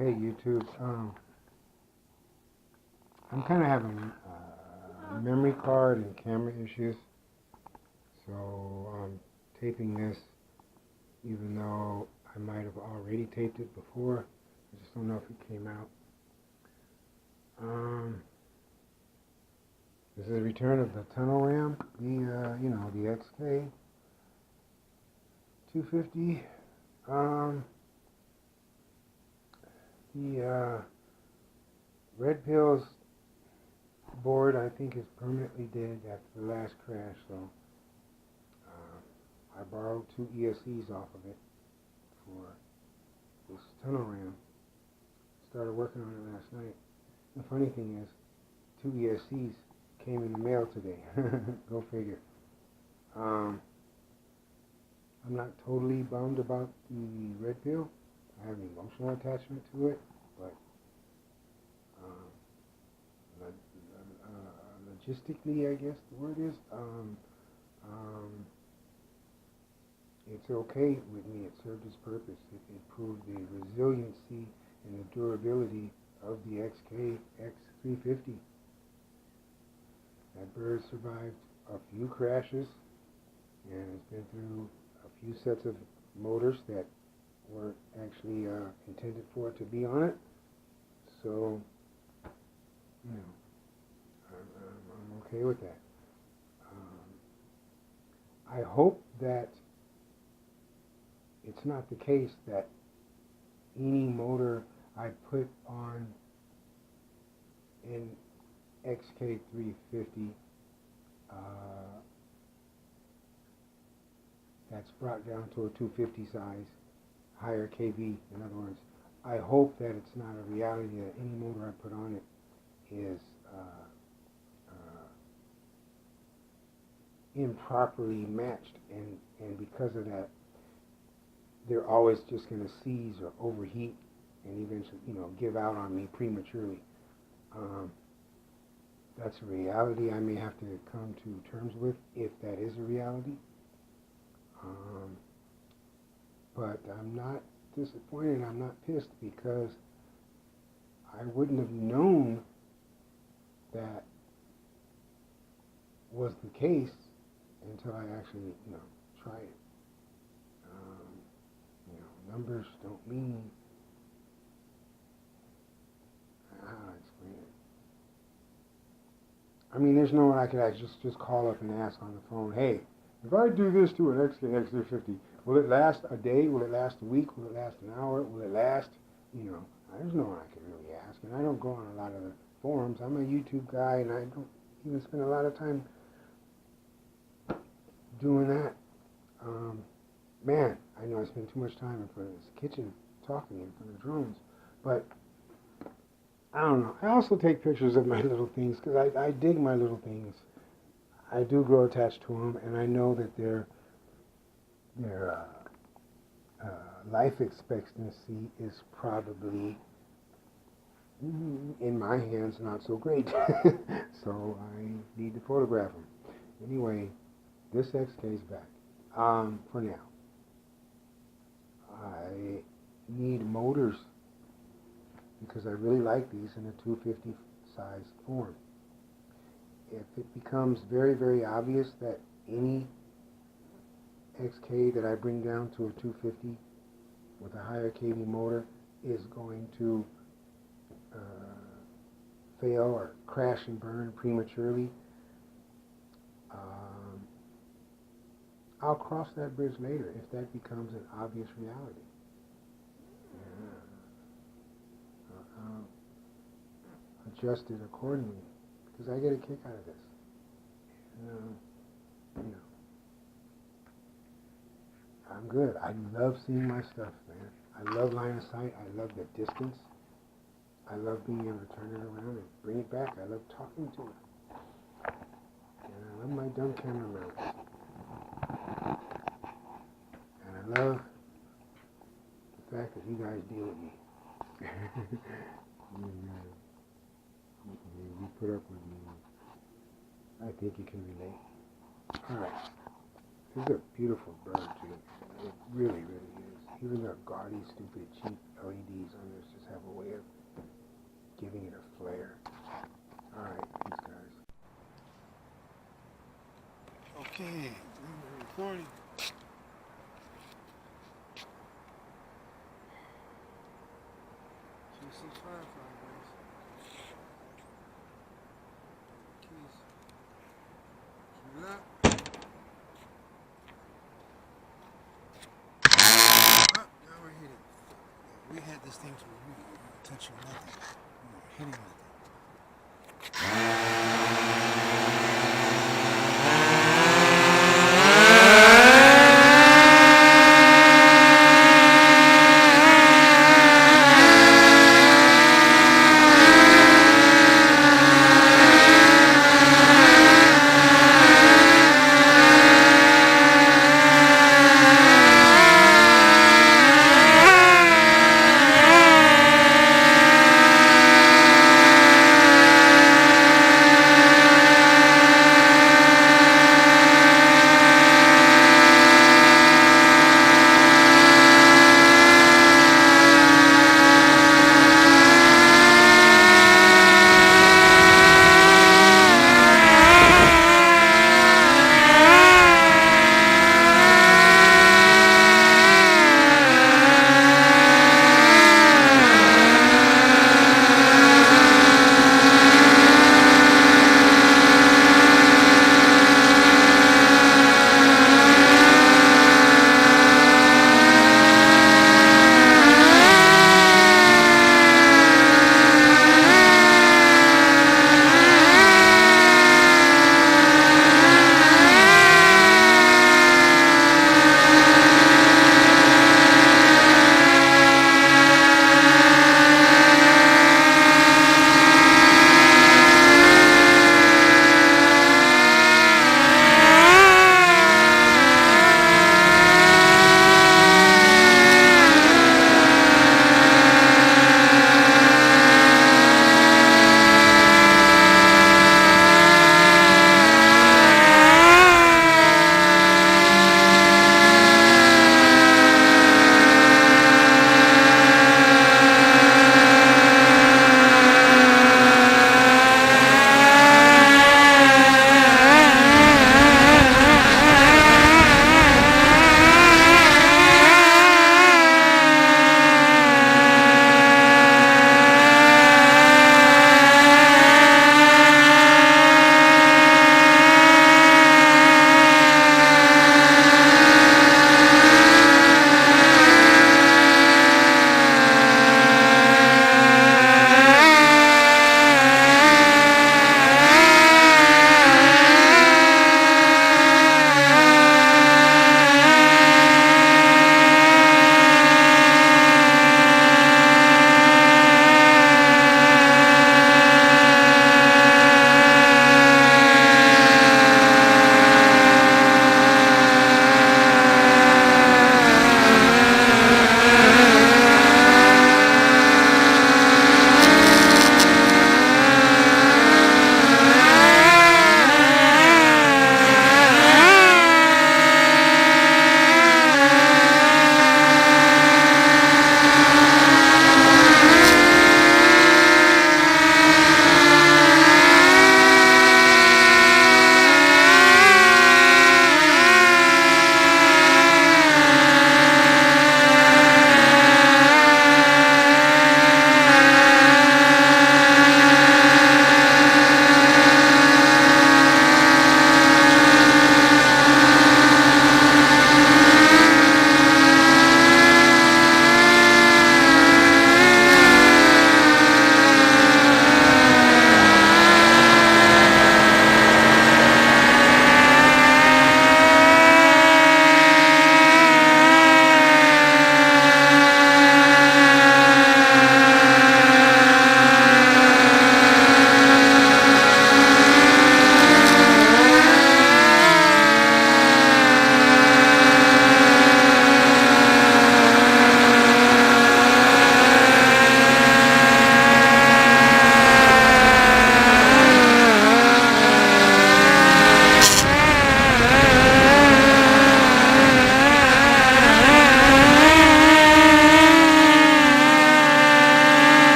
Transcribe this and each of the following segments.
Hey YouTube, I'm kind of having memory card and camera issues, so I'm taping this even though I might have already taped it before. I just don't know if it came out. This is a return of the tunnel ram, the XK350. The red pills board, I think, is permanently dead after the last crash, so I borrowed 2 ESCs off of it for this tunnel ram. Started working on it last night. The funny thing is, 2 ESCs came in the mail today. Go figure. I'm not totally bummed about the red pill. I have an emotional attachment to it, but logistically, I guess the word is, it's okay with me. It served its purpose. It proved the resiliency and the durability of the x350. That bird survived a few crashes and has been through a few sets of motors that weren't actually intended for it to be on it. So, I'm okay with that. I hope that it's not the case that any motor I put on an XK350 that's brought down to a 250 size, higher kV. In other words, I hope that it's not a reality that any motor I put on it is improperly matched, and because of that, they're always just going to seize or overheat and eventually, give out on me prematurely. That's a reality I may have to come to terms with, if that is a reality. But I'm not disappointed, I'm not pissed, because I wouldn't have known that was the case until I actually, try it. Numbers don't mean, how do I explain it? I mean, there's no one I could just call up and ask on the phone, hey, if I do this to an XK350, will it last a day? Will it last a week? Will it last an hour? Will it last, there's no one I could really ask. And I don't go on a lot of the forums. I'm a YouTube guy, and I don't even spend a lot of time doing that. Man, I know I spend too much time in front of this kitchen talking in front of drones, but I don't know. I also take pictures of my little things because I dig my little things. I do grow attached to them, and I know that their life expectancy is probably, in my hands, not so great. So I need to photograph them. Anyway, this XK is back for now. I need motors because I really like these in a 250 size form. If it becomes very, very obvious that any XK that I bring down to a 250 with a higher kV motor is going to fail or crash and burn prematurely, I'll cross that bridge later if that becomes an obvious reality. I'll adjust it accordingly because I get a kick out of this. I'm good. I love seeing my stuff, man. I love line of sight. I love the distance. I love being able to turn it around and bring it back. I love talking to it. And I love my dumb camera mounts. And I love the fact that you guys deal with me. You put up with me. I think you can relate. Alright. This is a beautiful bird, too. It really, really is. Even the gaudy, stupid, cheap LEDs on this just have a way of giving it a flare. Alright, peace guys. Okay, we're recording. Juicy firefly, guys. Keys. Keep it up. We had this thing to we weren't touching nothing. We weren't hitting nothing.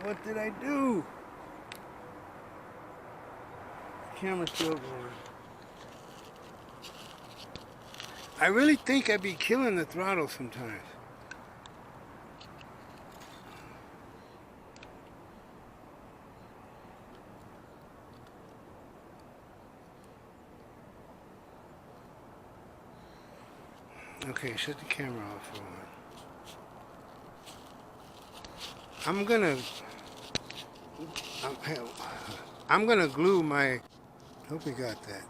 What did I do? The camera's still going. I really think I'd be killing the throttle sometimes. Okay, shut the camera off for a while. I'm gonna glue my, hope you got that.